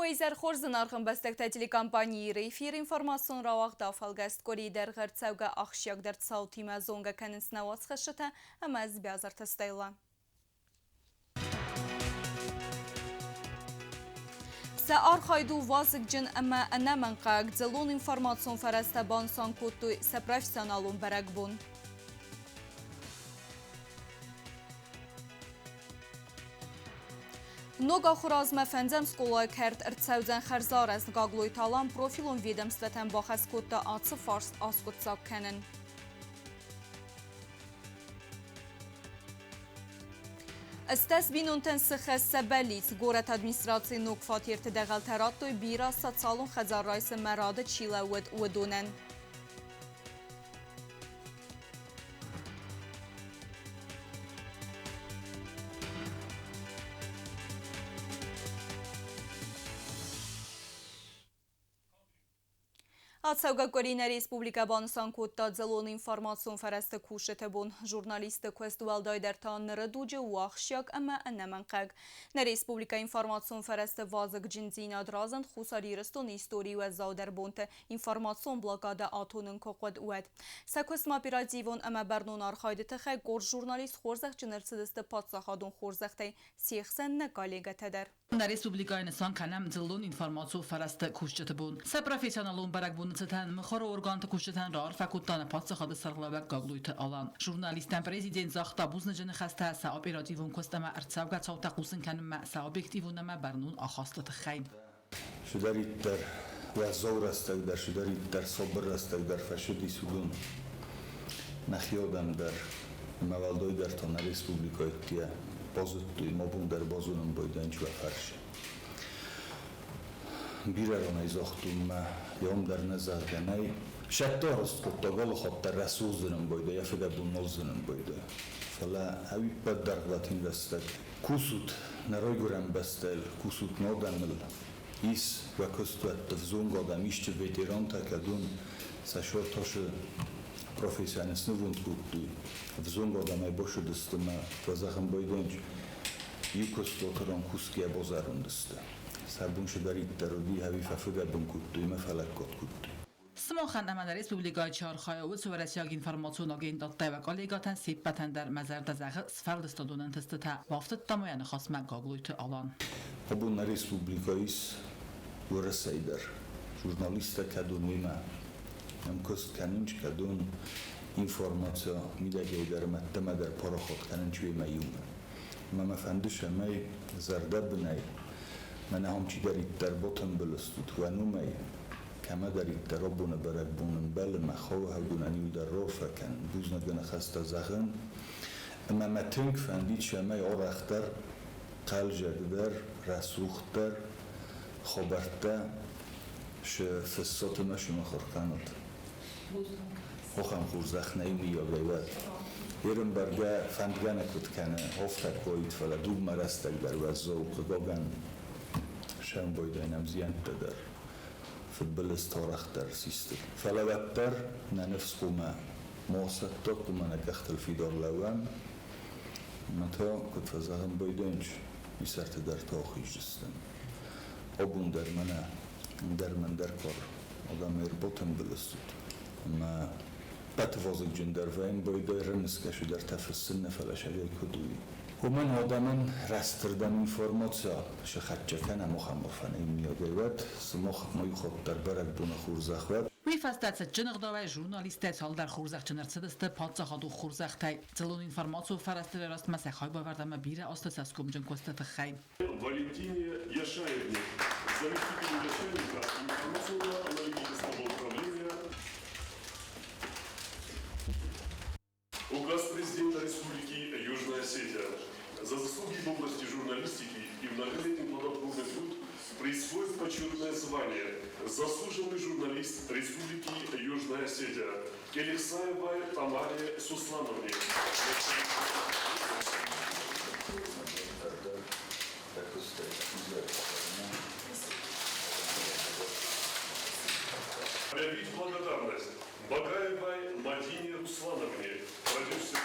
Вейзер Хорзен архамбастекта телекомпании Рейфир информацион рауақта фалгаст кори дер ғырцауға ақшияк дер цаутима зонга кәнінсіна уасқышыта әмәз бязар тастайла. Са архайду вазык джин әмә әнәмәнқаг дзелон информацион фараста бансан куту са профессионалун бәрәк бун. Нога хуразма фензем скола керт рцаудзен херзар از گاگلوی تالان پروفیلون ویدمستوتن با خسکوت آتس فارس آسکوت ساب کنن. استاس بینون تنسخ سبلیت گورت ادمیستراتی نوک فاتیر تدغل تراتوی بیرا ست سالون خزار رایس مراد چیله ودونن. Ացավգա կորինը Ռեսպուբլիկա բանսան կոտտա ձելոն ինվարմացիոն վարաստը կուշետ բուն ժուրնալիստը կվեստուալ դայդերթան նրդուջը ու աղշյակ əmə ənəmənqəq. Nə Respublika ինվարմացիոն վարաստը վազıq ջինցին ադրազն խուսարիրստոն իսტორի ու əzzaudər բոնտը ինվարմացիոն բլակադը ատոնın կողոդ ուəd. Սակոսմ ապիրատիվոն əmə բərնոն արխայդը թխə կոր ժուրնալիստ խորզեղ ճնրցդստը պատսախադոն խորզեղտəy սիեխսən nə կալեգə թədər. Në Respublikajnë son kanam dzëllon informacion farastë kushtet bun. Se profesionalun barak bun cëtan më khoro organ të kushtet rar fakultane patse xadı sarglavak gaglujt alan. Jurnalisten prezident zaxta buznë gjënë xasta sa operativun kostama artsavga çawta qusin kanım sa objektivun ma barnun axastı të xayn. Şudaritler ve zor astagdar şudaritler sabır astagdar faşudi sudun. Naxiyodam dar mavaldoy dar tona Respublikajtya Pozittu imobun der bozunun boydanç ve karşı. Bir arana izahtum ma yom der nezarganay. Şattorust kutogol xotta rasuzunun boyda yafida bunozunun boyda. Fala avip der glatin vestak. Kusut naroy guram bestel kusut nodamil. Is ve kostuat vzungoda mişçi veteran takadun saşor toşı profesyonisni vundkuttu. Vzungoda najboljšu destama vazahan boydonč. Yukost otoron kuskiya bozarundiste. Sabun şedarit rodi havi fafigadun kuttu ima falakot kuttu. Smoxan əmən Respublikay çarxaya sövərəsiyag informasyon agendatda və kollegatan seppətən der məzərdə zəği sfərd stadonun testita vaftıt tamayanı xasmə qagluytu alan. Abun Respublikayis vırasaydır. Jurnalista kadun ima. Namkost kanınç kadun informacja midagayder məttəmədər paraxot kanınç ve mayuma. Mama fəndişə məy zərdəbnəy. Mənə hamçidər ittər botın bəlüstüt və numay. Kəmədər ittər abunə bərək bunun bəli məxav həvdunən yudər rofəkən. Buzna gənə xəstə zəğın. Əmə mətünk fəndiçə məy orəxtər, qəlcədər, rəsuxtər, xobertdə fıssatı məşümə xorqanıd. Hoxam xurzəx nəymi yagayvət. Yerim bərgə fəndgənə kütkənə, hoftək boyut fələ dugma rəstəkdər və zəvqı qoqən şən boydaynəm ziyəntdədər. Fıbbilis tarəxdər sistik. Fələvətdər nənifs qumə muasəttə qumə nəkəxtəl fidarləvən. Məta kütfəzəğən boydayınç isərtədər taxıcdistən. Obun dərmənə dərmən dərkar adam erbotun bilistut. Ma batuvazık cünderveyn boyda rınıskaşı der tefessinne felaşavey kuduy. Human adamın rastırdan informasiya şıxatçakana muhammafan imiyagayvat smox mayuxottar barak buna xurzaqvat. Ви фастаца чынығдавай журналистет салдар хурзақ чынырцыдысты падсахаду хурзақтай. Целон информацию фарастыры растмаса хайбавардама бире астыса скумжын костаты хай. Валентине Яшаевне, заместителю начальника информационно-аналитического управления. Указ президента Республики Южная Осетия. За заслуги в области журналистики и многолетний плодотворный труд присвоит почетное звание «Заслуженный журналист Республики Южная Осетия» Келихсаевой Тамаре Суслановне. Проявить благодарность Багаевой Мадине Руслановне, продюсер.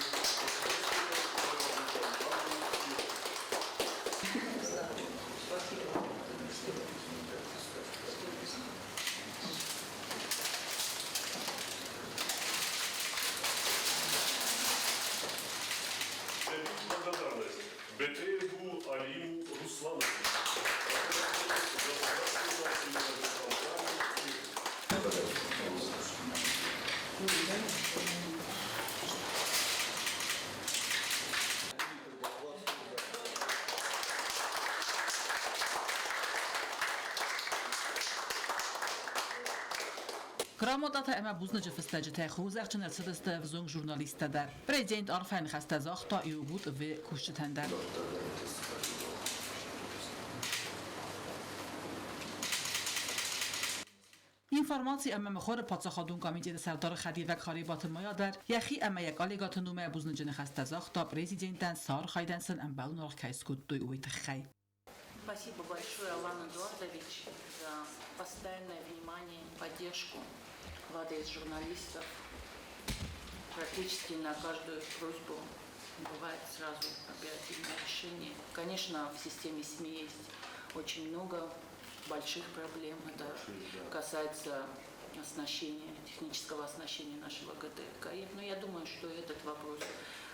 Gramodata emë buznë festejë të khuzaq që nërcëtës të vëzung jurnalistëdër. Prezident Arfen Khastazakta i ugut ve kushtetender. Informacji emë më khore patsakadun komiteti serdar Khadivek Kharibat Mayader yaxi emë yak allegat nume buznë Khastazakta президентен Сар Хайденсен эмбаун архайскут дуй уйтхай. Спасибо большое, Алан Эдуардович, за постоянное внимание и поддержку в адрес журналистов. Практически на каждую просьбу бывает сразу оперативное решение. Конечно, в системе СМИ есть очень много больших проблем. Это касается оснащения, технического оснащения нашего ГТК. Но я думаю, что этот вопрос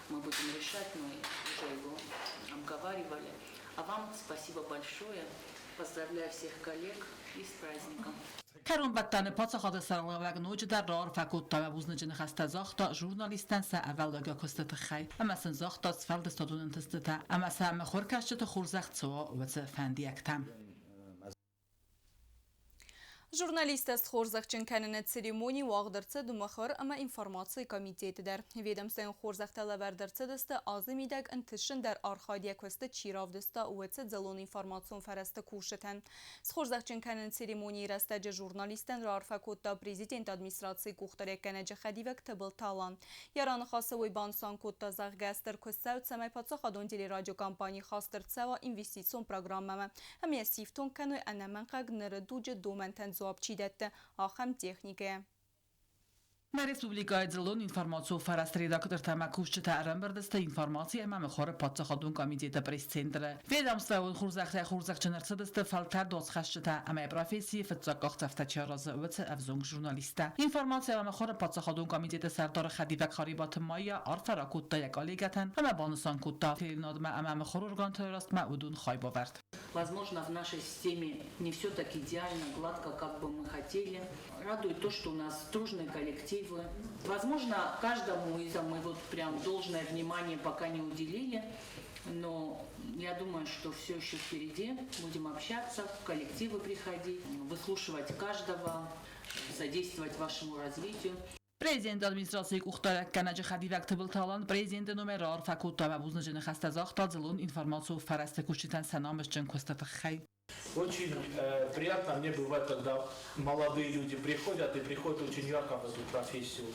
мы будем решать, мы уже его обговаривали. А вам спасибо большое. Поздравляю всех коллег и с праздником. Karun battane patsakhadı sarılığıvaq nocu der rar fakutta ve buznıcını Khastazakta jurnalistense evvel ögə kostet xay. Amasin zakta sfeld stadunun testete. Amasa me khorkaşçı xurzaq tsoa ve fendiyektem. Журналисты с хорзахчин канене церемонии вагдырцы думахар ама информации комитетидер. Ведомствен хорзахталавердырцы дысты азымидек интишин дар архадия косты чиравдыста уэцы дзалон информацион фарасты кушетен. С хорзахчин канене церемонии растаджи журналистен рарфакотта президент администрации кухтарек канеджи хадивек тыбыл талан. Яраны хасы уй бансан котта захгастер косау цамай пацахадон дели радио компании хастыр цава инвестицион программама. Амия сифтон кануй анаман қаг нырыдуджи доментен обчидетте ахам технике. На республикае Дзалон информацио фараст редактор тамакушчы таарымбырдысты информация эмамы хоры патсахадун комитета пресс-центры. Ведомство он хурзахчы нырцыдысты фалтар доцхашчыта амай профессии фытсаках тафтачаразы вцы авзунг журналиста. Информация эмамы хоры патсахадун комитета сардары Khadivek Kharibat Maya арфара кутта як алигатан ама банусан кутта теленадма эмамы хор орган террорастма удун хайбаверд. Возможно, в нашей системе не все так идеально, гладко, как бы мы хотели. Радует то, что у нас дружный коллектив. Возможно, каждому из мы вот прям должное внимание пока не уделили, но я думаю, что все еще впереди. Будем общаться, в коллективы приходить, выслушивать каждого, содействовать вашему развитию. Prezident administrasiya kuxtarək Kanaji Khadivek tыбыл talan prezident numerar fakutta və buznıcını Khastazakta Dzalon информацио фарасты кушчитан санамышчын костаты хай. Очень приятно мне бывает, когда молодые люди приходят и приходят очень ярко в эту профессию.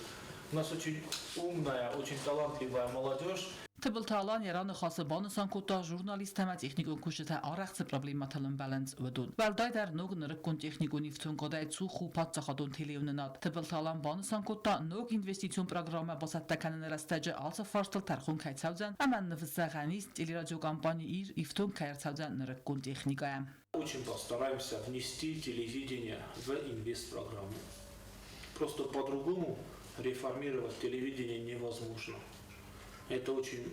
У нас очень умная, очень талантливая молодежь. Tыбıl talan yaranı xası banısan kutta jurnalist həmə texnikun kuşita araqsı problematılın balans ödün. Vəlday der nog nırıkkun texnikun iftun qaday çuxu patsaxadun televnınat. Tыбıl talan banısan kutta nog investisyon programı basatta kanın rastacı alsa farstıl tarxun kaytsavcan, əmən nıfısa ғanist телерадио компании ир iftun kayartsavcan nırıkkun texnikaya. Очень постараемся внести телевидение в инвест-программу. Просто по-другому реформировать телевидение невозможно. Это очень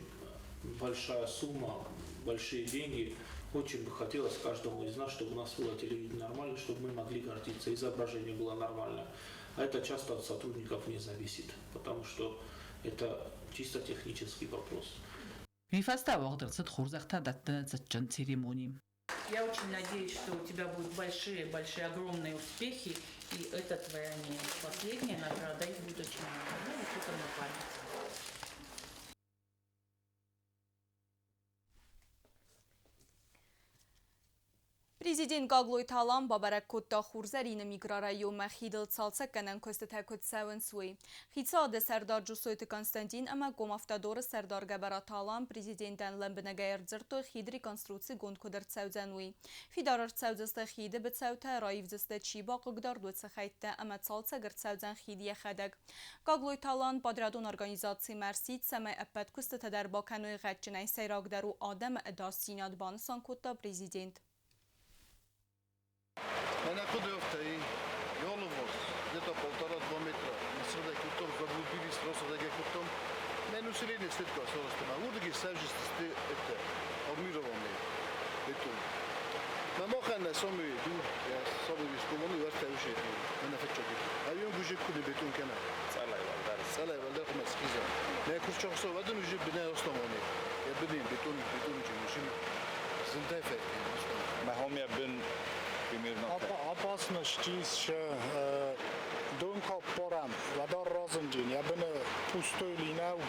большая сумма, большие деньги. Очень бы хотелось каждому из нас, чтобы у нас было телевидение нормально, чтобы мы могли гордиться, изображение было нормально. А это часто от сотрудников не зависит, потому что это чисто технический вопрос. Я очень надеюсь, что у тебя будут большие, огромные успехи, и это твоя не последняя награда, их будет очень много. Ну, вот это на память. Президент Гаглой Талан бабарак кутта хурзарин микрорайон махидл цалца канан костата кут саван суи. Хитсаде сардар Джусойт Константин ама гомафтадор сардар Габара Талан президентан ламбнагайр дзырто хидри конструкции гонд кудер цаузануи. Фидарар цаузаста хиде бцаута раивзаста чиба қугдар дуца хайтта ама цалца гар цаузан хидия хадаг. Гаглой Талан падрадон организации Марсид самай аппат костата дар ба кануи гатчинай сайрагдару адам эдар синад бансан кутта президент. Она куда-то и голову, где-то 1,5-2 метра. Насада кутом заблудились, просто такие кутом. Мен усиление светка осталось. Урги сажисты это армированный бетон. Мамахана сами ду, я сами вискомону варта уши. Она фачоки. Авион бужик куди бетон кана. Салай валдар хмас киза. Я курчаксо вадан уже бина остамони. Я бина бетон чимушин. Зинтай фет. ما هم يبن Apasna știți și Дунка порам, вода разынжин, я біне пустой линау,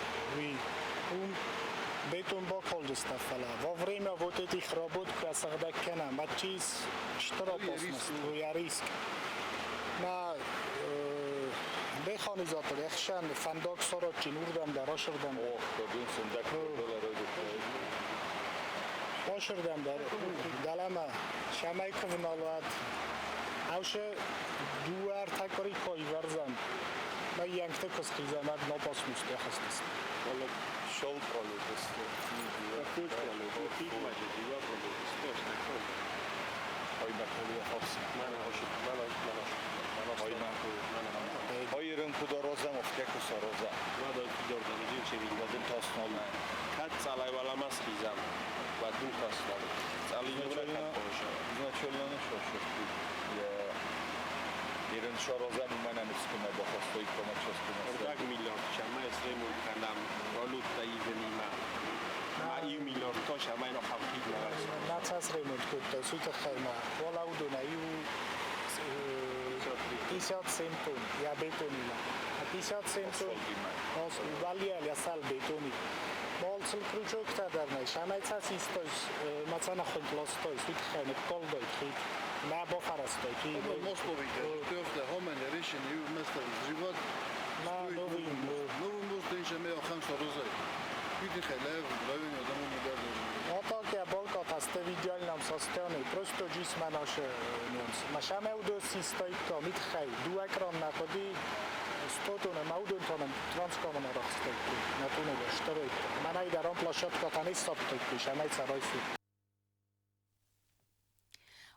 бетон бакол дестафала. Во время вот этих работ, я сагда кена, матчис, штрафосность, я риск. На механизатор, яхшан, фандок сорочин, урдам да, рашырдам. Ох, дадун сындак Рашырдам да, далама, шамайков налуат. Ауше дуар такори кой варзан. Ма янкте кос хизамат напас мусте хастаст. Вала шол колу десте. Hayırın kuda rozam of kekusa roza. Надо дёрган, жинчери, Vadın tasnolu. кат цалай валамас хизам. Вадун каслар. Цали нура кат поша. Изначально что я Ирен шарозам у меня мискума бахостой комаческума. Ордаг миллион чама эсрему канам. Валут да ивенима. Ма ив миллион то чама ино хавхид наварс. Нацас ремонт кутта, суйта хайма. Вала удона, ив 57 тонн, я бетонила. 57 тонн, валия я сал бетони. Молцел крючок тадарнай, шамайца систойс, мацана хонтлостой, суйта хайма, колдой, хит. На бохарастой, ки. Мостовите, тёрте, хомен, решен, ив местер, живот. На новый. Новый мост, инша мео хамса розай. Види хелев, лавин, адаму модерн. Вот я болка тасте в идеальном состоянии, просто джисма наши нюансы. Машаме удо систойка, митхай, ду экран находи, 100 тонн, маудон тонн, транскомана рахстойки, на тунове, шторойка. Манай даром площадка тани саптойки, шамай царайсу.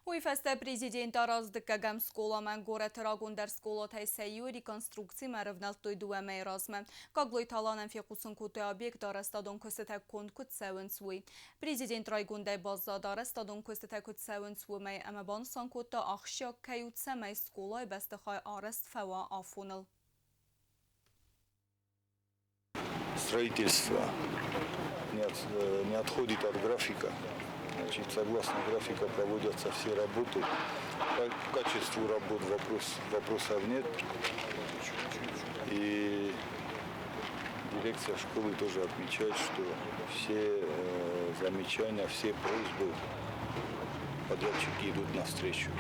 Уйфесте президент араздыккагам скола мен горе трагун дар скола тайсайю реконструкции маравнал той дуэме разме. Каглой таланам фикусын куты объект арастадон көстетек кон кут сәуін суй. Президент райгундай баззад арастадон көстетек кут сәуін суймай әмі бансан куты ақшак кают сәмай скола бәстіхай араст фәва афуныл. Строительство не отходит от графика. Значит, согласно графика проводятся все работы. По качеству работ вопросов нет. И дирекция школы тоже отмечает, что все замечания, все просьбы подрядчики идут навстречу.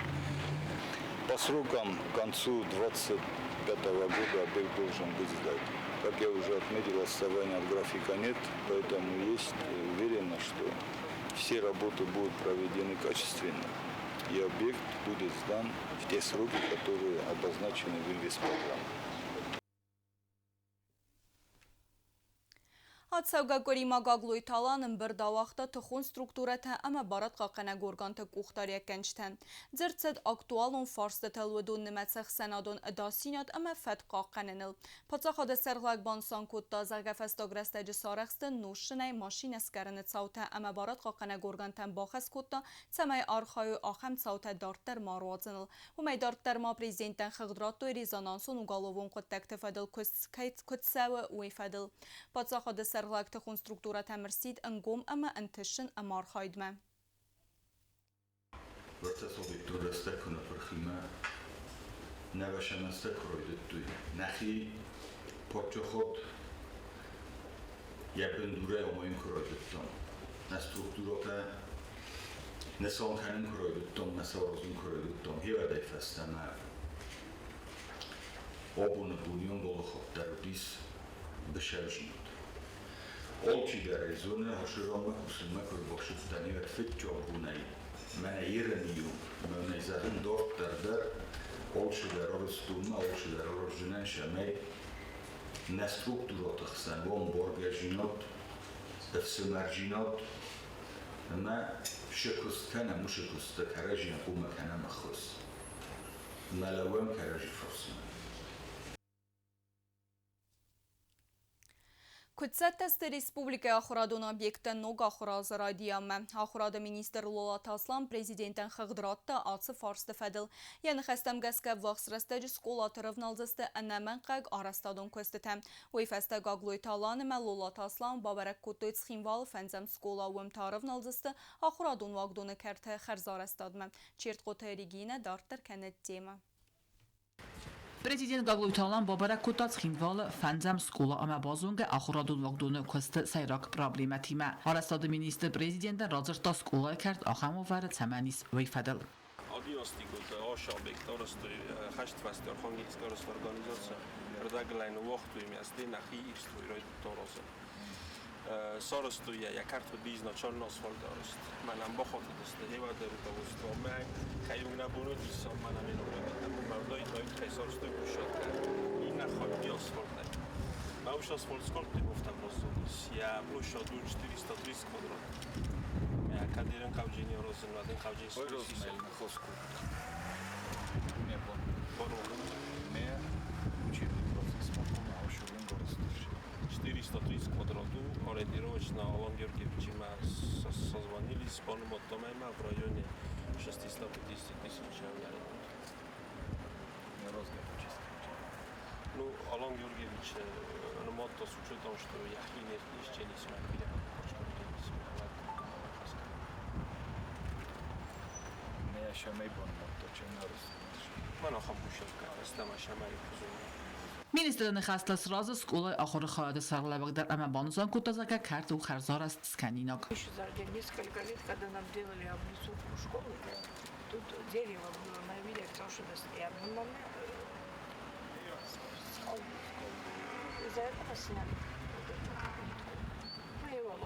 По срокам к концу 2025 года объект должен быть сдан. Как я уже отметил, отставания от графика нет, поэтому есть уверенно, что все работы будут проведены качественно, и объект будет сдан в те сроки, которые обозначены в инвестпрограмме. Ատսավգագորի մագագլույ տալանն բրդավախտը թխուն ստրուկտուրեթը ամը բարատ կաղկենը գորգանթը կուղտարի եկենչթեն։ Ձրցետ ակտուալուն ֆարստը թելուդուն նմեցեղ սենադուն դասինյատ ամը վետ կաղկենենլ։ Պացախոդը սերղլակ բանսան կուտտա զարգավեստոգրեստեջի սարեղստը նուշնայ մաշին ասկարնը ծավթը ամը բարատ կաղկենը գորգանթեն բախես կուտտա ծամայ արխայու ախեմ ծավթը դարտեր մարուածնլ։ Ումայ դարտեր մա պրեզիդենտեն խղդրատու երիզանանսուն ու գալովուն կտեք թվադլ կտսավը ու իվադլ։ Պացախոդը սերղլակ թխուն ստրուկտուրա թեմրսիդ ընգում ամը ընթշն ամարխայդմը։ Վրծասովիտ դուրստը կունը պրխիմը նավաշանաստը կրոյդտույ նախի պորջոխոտ եբն դուրե օմոյին կրոյդտում նա ստրուկտուրոտը նսոնքանին կրոյդտում նսորոզուն կրոյդտում հիվադայ ֆաստամա օբունը բունյոն բոլոխոտ դարուտիս բշարժնուտ Olçi garezone hoşurama kusuma kurboşutani ve fit çoğunay. Mene yereniyum. Mene zaten dört derdar. Olçi garoztuma, olçi garozjinen şamay. Ne strukturot xsan, von borgajinot, efsemerjinot. Ama şekustana muşekusta karajin kuma kana maxus. Malawam karaji forsma. Күтсәттәсті республика ахырадун объекті ног ахыраз радиямы. Ахырады министр Лола Таслан президентен хығдыратты атсы фарсты фәділ. Яны қәстім ғәскі вақсырасты жүскол атырыв налзысты әнәмән қәг арастадун көстітім. Ойфәсті ғаглой таланымы Лола Таслан бабарак күтті цхимвал фәнзім скола уым тарыв налзысты ахырадун вағдуны кәрті қәрз арастадымы. Черт қоты регіне дартыр кәнет темі. Президент Гаглуйталан бабарак кутац хинвал фанзам скула ама базунга ахурадун вагдуну куст сайрак проблематима. Арастад министр президент разырта скула карт ахаму вард саманис вейфадл. Diagnostikud ošaubīgi torastui haštvasti Arhangelskās organizācija redaglainu vohtujumia stina hiistui roitorose. Sorostuja ja kartvu bizno Čornosfoldarost. Manam bohotudust hevaderutavust omään kajungna bunudis on manam enobrevitamu mardoi kai sorostui pushota. Inna hodjosfolda. Maušosfold skolpti muftamrosudus ja plušodun 430 kvadrat. Кадирен кавжини розен ладен кавжини Rozmel na chosku. Me učili proces na ošovém dorostši. 430 квадрату, ориентировочно Алан Георгиевич има созвонили с полномотомема в районе 650 тысяч евро. Не разговаривать. Ну, Алан Георгиевич ремонт с учетом, что яхи не исчезли с моей Шамай бонмото ченарус. Мана хамбушевка, стама шамай кузуни. Министр нехастас раза скула ахор хаад сарлабак дар ама банузан кутазака карт у харзар аст сканинок. Еще за несколько лет, когда нам делали облицовку школы, тут дерево было на виде, потому что я в момент из-за этого сняли.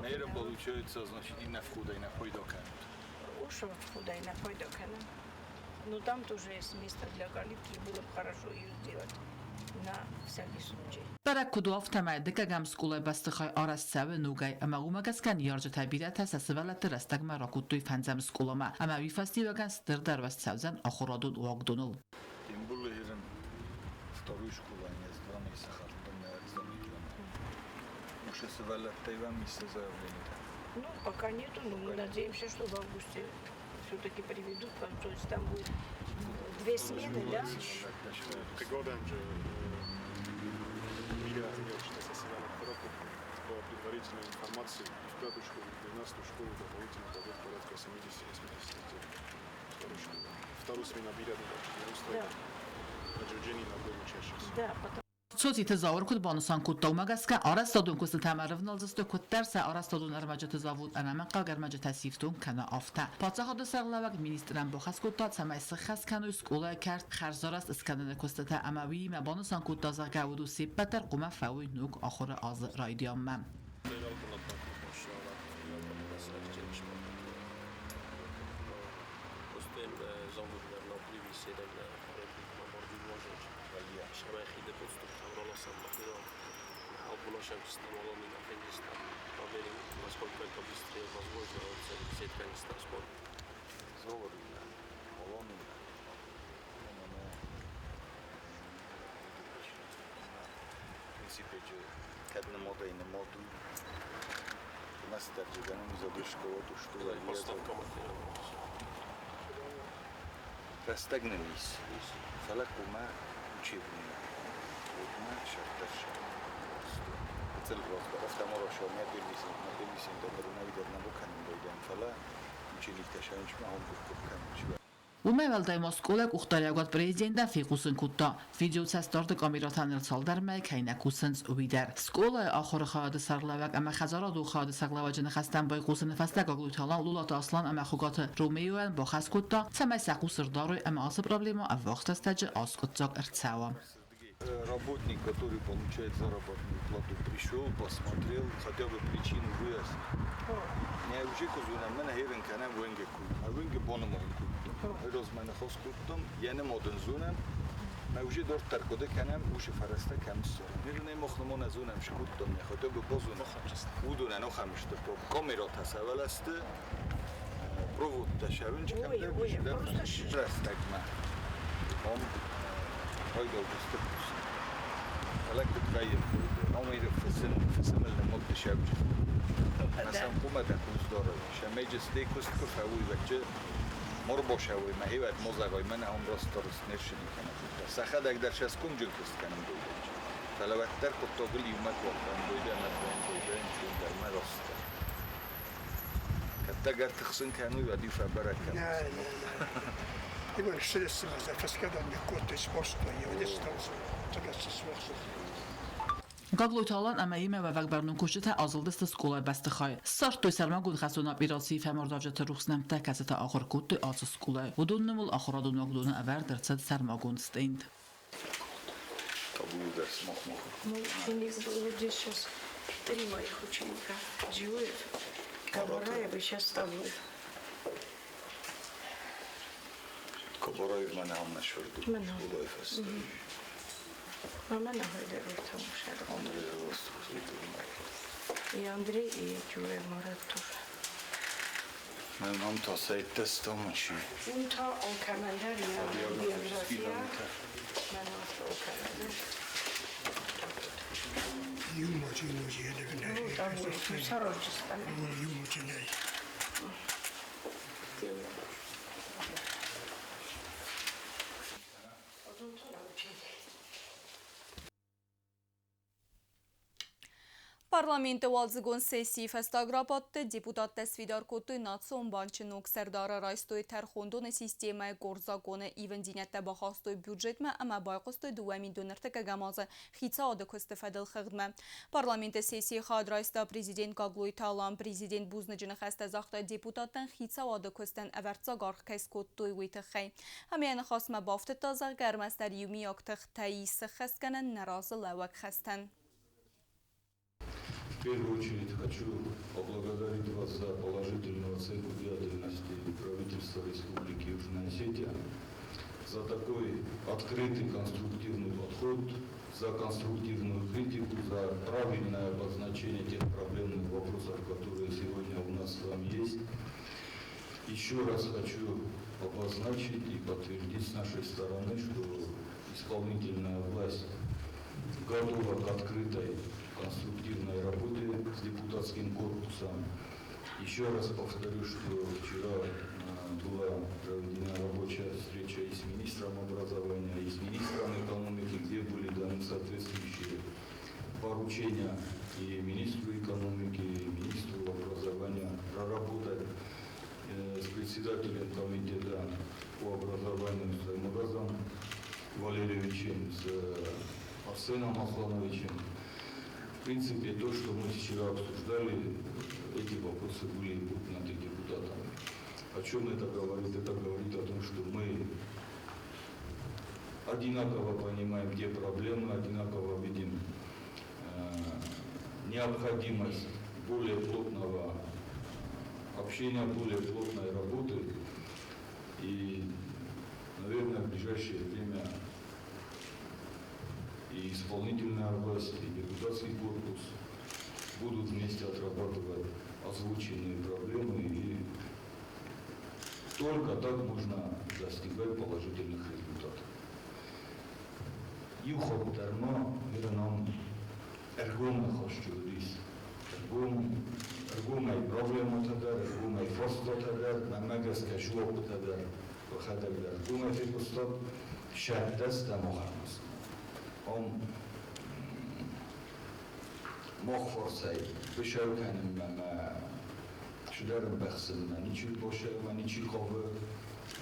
Наверное, получается, значит, и на входа, и на пойдокан. Ушел куда и на пойдокан. Но там тоже есть место для калитки, было бы хорошо ее сделать на всякий случай. برای کدوف تمام دکگم سکوله بستخای آرست سوی نوگای اما اومگس کن یارج تبیرت هست سوالت رستگ مرا کدوی فنزم سکوله ما اما ویفاستی وگن ستر در وست سوزن آخورادود واقدونل. Тем более, вторую школу они сделали с хартом замедленно. Уже севалят Тайван место заявления. Ну, пока нету, но мы надеемся, что в августе все-таки приведут, то есть там будет 2 смены, да? Пригоден, že Миля Ангеловича сосевала пороку по предварительной информации в 5-ю школу, в 12-ю школу дополнительно дадут порядка 70-80 детей. Вторую смену Миля не устроит. Значит, Дженни на двойну чаще. Да, потому صوتی تظاهر کد بانوسان کد تو مگس که آرستادون کست تمرف نلزست کد درس آرستادون ارمجه تزاود انا قاگر مجه تصیفتون کنه آفته پاتسا خود سرلوک مینیسترم بخص کد تا سمای سخص کنه اسکوله کرد خرزار است اسکندن کست تا اموی ما بانوسان کد تازه گودو سیب بتر قوم فوی نوک آخر آز رایدیام من Нашим стимулом и Афганистан. Поверим, насколько это быстрее возможно, сетка не транспорт. Золото, полоны. В принципе, когда мода и не моду, у нас также ганом за душково, душково. Поставка материала. Растагнались. Фалакума учебная. Одна шахташа. Цел просто автоморочо не перевисим до навидер на букан бойдем фала учили ташанч махом букан ومالدای مسکولک اختیارات پرزیدنت فیکوسن کتا ویدیو ساستارت کامیراتان رسال در مکین کوسنس ویدر سکول آخر خواهد سرلوک اما خزارا دو خواهد سرلوک نخستن بای کوسن فستک اگلوتالان لولات اصلان اما خوگات رومیوان با خس کتا سمای سقوسر دارو اما آس پرابلما اوقات استج آسکتزاق ارتساوام Работник, который получает заработную плату, пришел, посмотрел, хотя бы причину выяснил. Не уже кузуна, мы на херен канем венге кут, а венге бономон кут. Раз мы на хос кутом, я не моден зунам, мы уже дор таркоде канем, уже фараста камсо. Не мохнемо на зунам шкутом, не хотя бы бозуна. Удуна нохамиште по камерата саваласте, провод ташавинч камде, да растагма. Он هايدو بستبوس هلاك بتغير عمري في سن الموت شابج مثلا قومة تكوز داري شميج ستيكوس كفاوي بكتر مربو شاوي ما هي بعد موزاقاي منها هم راست ترس نرشني كانت ساخدك در شاسكم جلكست كانم دويدج فلو اكتر كنت اقول يومك وقتان دويدا مدوين شو در ما راست كتاقر تخصن كانوا يودي فبركة I byłem wszyscy na zaskadam mi koty z postu i oni stał czekać się słowo. Գագլույթալան ամեի մևակ բեռնուն կուշիթը ազլդստը սկուլայ բաստխայ սարտ տույսարման գուն խասունա պիրասի ֆեմորդավջը ռուխսնամ տակասետա ախորկուտի ացը սկուլայ ուդուննմուլ ախորադուն մագդունը ավար դրցած սարմագուն ստեինդ У них было здесь сейчас 3 моих ученика. Джуев, Кабараев и сейчас Ставлев. Кабараев мене гам нашварду. Школой фестиваль. А меня ходили там уже. И Андрей, и Джуев Марат тоже. Мен гам та сайт тестам машин. Унта он командар, я биография. Мен он командар. Юмочи нужны не Ну, там будет сорочество. Юмочи не. Parlamenti Walzigon sesi festagrapatte deputat tesvidar kotu natson bançınok serdara raystoy terxondon sistemay gorzagone evendinette baxastoy budjetme ama bayqostoy duamin dönerte gamazı xitsa adı koste fedel xidme. Parlamenti sesi xad raysta prezident Gagloy Talan prezident buznıcını xəstə zaxta deputatdan xitsa adı kosten əvərtsa qarx kəs kottoy veytixay. Həməyəni xasma baftet tazaq gərməstər yumi yaktıq təyisi xəskənən narazı ləvək xəstən. В первую очередь хочу поблагодарить вас за положительную оценку деятельности правительства Республики Южная Осетия, за такой открытый конструктивный подход, за конструктивную критику, за правильное обозначение тех проблемных вопросов, которые сегодня у нас с вами есть. Еще раз хочу обозначить и подтвердить с нашей стороны, что исполнительная власть готова к открытой конструктивной работе с депутатским корпусом. Еще раз повторю, что вчера была проведена рабочая встреча и с министром образования, и с министром экономики, где были даны соответствующие поручения и министру экономики, и министру образования проработать с председателем комитета по образованию с Аймуразом Валерьевичем, с Арсеном Аслановичем. В принципе, то, что мы вчера обсуждали, эти вопросы были подняты депутатами. О чем это говорит? Это говорит о том, что мы одинаково понимаем те проблемы, одинаково видим необходимость более плотного общения, более плотной работы. И, наверное, в ближайшее время и исполнительная власть, и депутатский корпус будут вместе отрабатывать озвученные проблемы, и только так можно достигать положительных результатов. Юхот дарма, нам эргон хошчурис, эргон ай проблема тадар, эргон ай форство тадар, намагас кашуоп тадар, вахададар, эргон ай фикустат шаддас тамоханус. Он мог форсай, вышел канем на шударом бахсен, на ничего больше, на ничего хуже.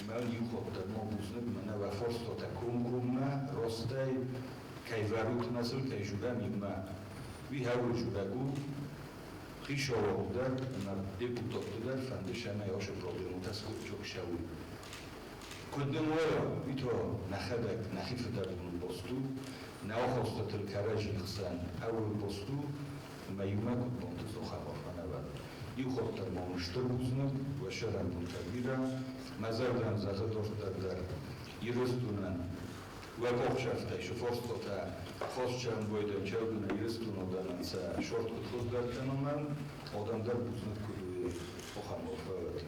Мен юхот дарма бузнет, на ва форсто таком гумна, ростай, кай варут насл, кай жугам има. Ви хаву жугагу, хишовал дар, на депутат дар, фандешана яше проблему, таскут чок шаву. Коднемоя, вито нахадак, нахифедар босту. ناخذت الكراج الخسان أول بوستو ما يمكن أن تزخم فنبات يخطط المشتركون وشرا كبيرا ما زالن زادور در يرستون وبخشفت شفرت خشچن بوده چردون يرستون دارن سا شورت خود در کنمان آدم در بزنت کدوی بخم وفاتی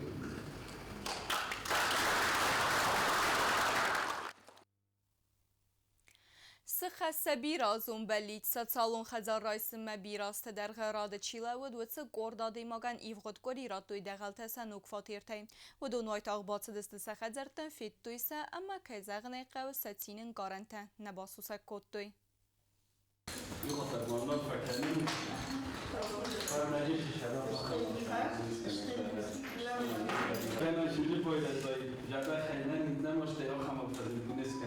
Сыхаса биразун балит социалун хазар райсыма бирасты در غراد چیله و دوڅ گوردا دیماگان ایفغت کوری راتوی دغلت سنوک فاتیرتای و دو نویت اغبات دست سخزرتن فیتویسا اما کزغنه قو ستینن گارنته نباسوسا کوتوی Ben şimdi böyle جدا خیلی نماشته یا خم افتادیم بینیست که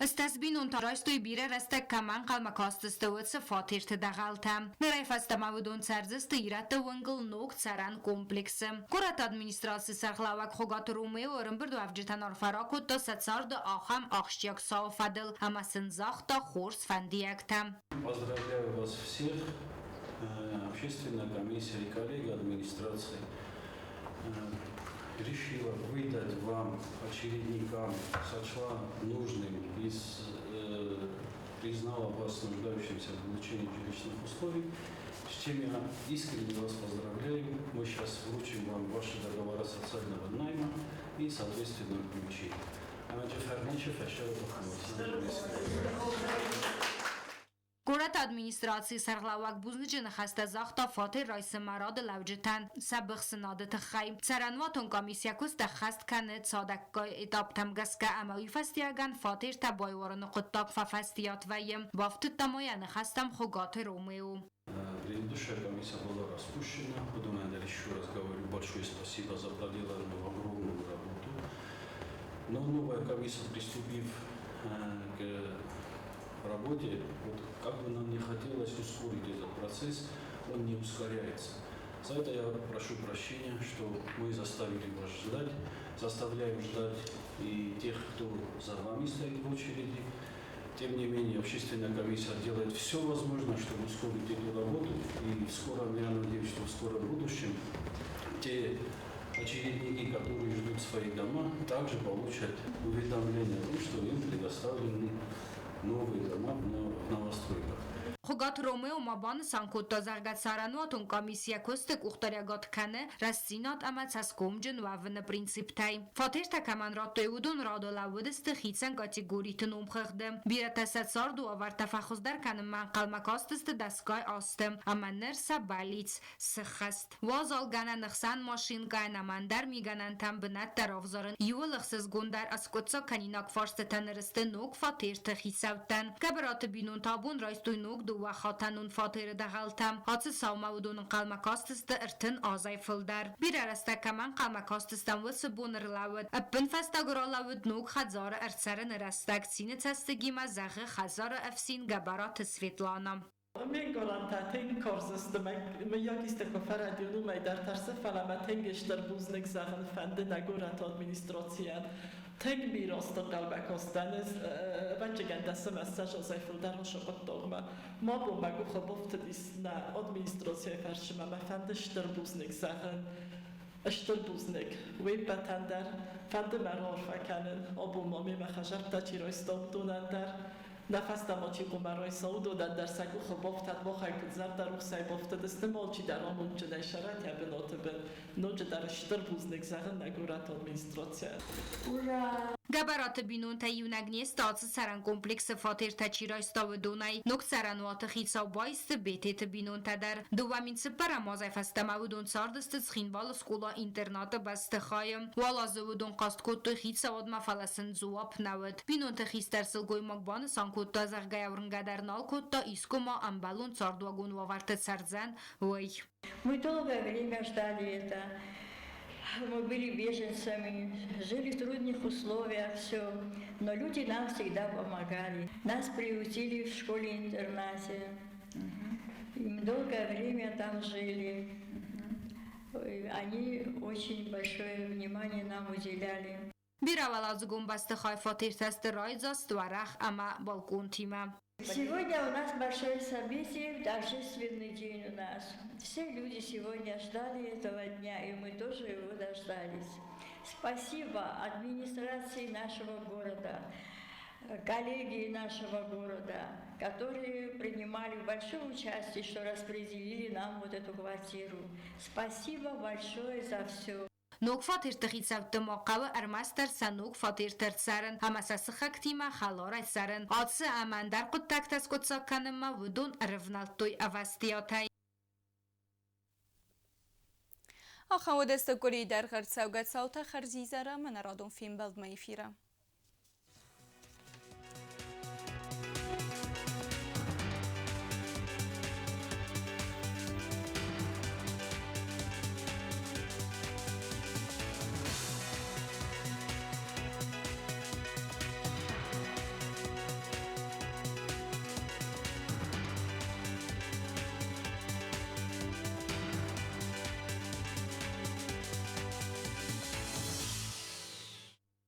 استثبين تراستوي بيرا رستك كمان قال مكاست استوت فاتير تدغالتا نراي فاستماودون سرزست يرات ونقل نوك تسران كومبلكس كرات ادمنستراسي سرخلاوك خوغات رومي ورنبردو افجتان ارفراكو تا ستسارد آخم آخشتياك ساوفادل اما سنزاختا خورس فنديكتا. Поздравляю вас всех, общественная комиссия и коллеги администрации решила выдать вам очередникам, сочла нужным и признала вас нуждающимся в улучшении жилищных условий, с чем я искренне вас поздравляю. Мы сейчас вручим вам ваши договора социального найма и, соответственно, ключи. كرة ادمنستراسي سرغلاوك بوزنجن خسته زاختا فاتر رئيس مراد لوجتن سبخ سنادت خي سرانواتون كوميسيا كوست خست كانت صادقاي اتاب تمگسكا اموي فستياغن فاتر تبايورن قطاق ففستيات ويم بافت تمايان خستم خوغات روميو. Предыдущая комиссия была распущена. Потом я еще раз говорю большое спасибо за проделанную огромную работу. Но новая комиссия, приступив к работе, вот как бы нам не хотелось ускорить этот процесс, он не ускоряется. За это я прошу прощения, что мы заставили вас ждать, заставляем ждать и тех, кто за вами стоит в очереди. Тем не менее, общественная комиссия делает все возможное, чтобы ускорить эту работу. И в скором, я надеюсь, что в скором будущем те очередники, которые ждут свои дома, также получат уведомление о том, что им предоставлены новые дома в новостройках. خوغات روميو مابان سانكوتا زرگت سرانواتون كوميسيا كوستك اختاريغات كنه رسينات اما تسكومجن وفن برينسيبتاي فاتير تكمن راتويودون رادو لودست خيتسن كاتيجوريتن اومخخدم بيرا تساتسار دو آور تفخص در كنم منقل مكاستست دستگاه آستم اما نرسا باليتس سخست وازال گنن نخسن ماشين گای نمندر میگنن تم بنت در افزارن يو لخصز گندر اسكوتسا کنيناك فارستتن رست نوك فاتير تخيسوتن كبرات بينون تابون رايستوي نوك و خاتنون فاتر دغلتم هاتس ساومودون قلمکاستست ارتن آزای فلدر بیررسته کمان قلمکاستستم و سبون رلاود ابن فستگرالاود نوک خزار ارسرن رستگ سینه تستگی مزغه خزار افسین گبرات سویتلانا میگویم تا تنگ کارزست میاگیست که فرادیونو می در ترس فلمت تنگش در بوزنگ زغن فنده نگورت ادمنستراسیان تنگ میراست قلبک هستند بچه گندسته مساج از ایفلدر و شقت داغمه ما با مگو خبافت دیست نه ادمنستراسیای فرشمه مفندش در بوزنگ زغن اشتر بوزنگ وی بتندر فنده مرار فکنن آبو مامی مخجر تا چی رایستاب دونندر نفس دماچی قمرای سعود در سگو خبافتد با خیلی زرد در روح سایبافتد استمالچی در آمون جده شرط یا بناته به نوجه در اشتر بوزنگ زغن نگورت ادمنستراسیان گبرات بینون تایونگ نیست تاز سران کمپلکس فاتر تچیرای ستاو دونای نوک سرانوات خیصا بایست بیتیت بینون تدر دوامین سپر مازای فستمو دون ساردست سخینوال سکولا اینترنات بست خایم والازو دون قاست کتو خیصا ودما فلسن زواب نود بینون تخیص ترسل گوی مقبان سانکوتا زرگای ورنگدر نال کتا ایسکو ما امبالون ساردواگون وارت سرزن وی Мы долгое время ждали это. Мы были беженцами, жили в трудных условиях, все. Но люди нам всегда помогали. Нас приютили в школе-интернате. И мы долгое время там жили. Они очень большое внимание нам уделяли. بیراول از گنبست خای فاتیر تست رایزاست و رخ اما بالکون تیمه Сегодня у нас большое событие, торжественный день у нас. Все люди сегодня ждали этого дня, и мы тоже его дождались. Спасибо администрации нашего города, коллеги нашего города, которые принимали большое участие, что распределили нам вот эту квартиру. Спасибо большое за все. نوک فاتیر تخیصت موقع ارمستر سنوک فاتیر ترسرن هم اساس خکتیما خلاره سرن آدسه امن در قد تکتس قد ساکنم و دون رفنالتوی اوستیاتای آخواد استکوری در خرد سوگت سوتا خرزیزه را من رادون فیلم بلد میفیرم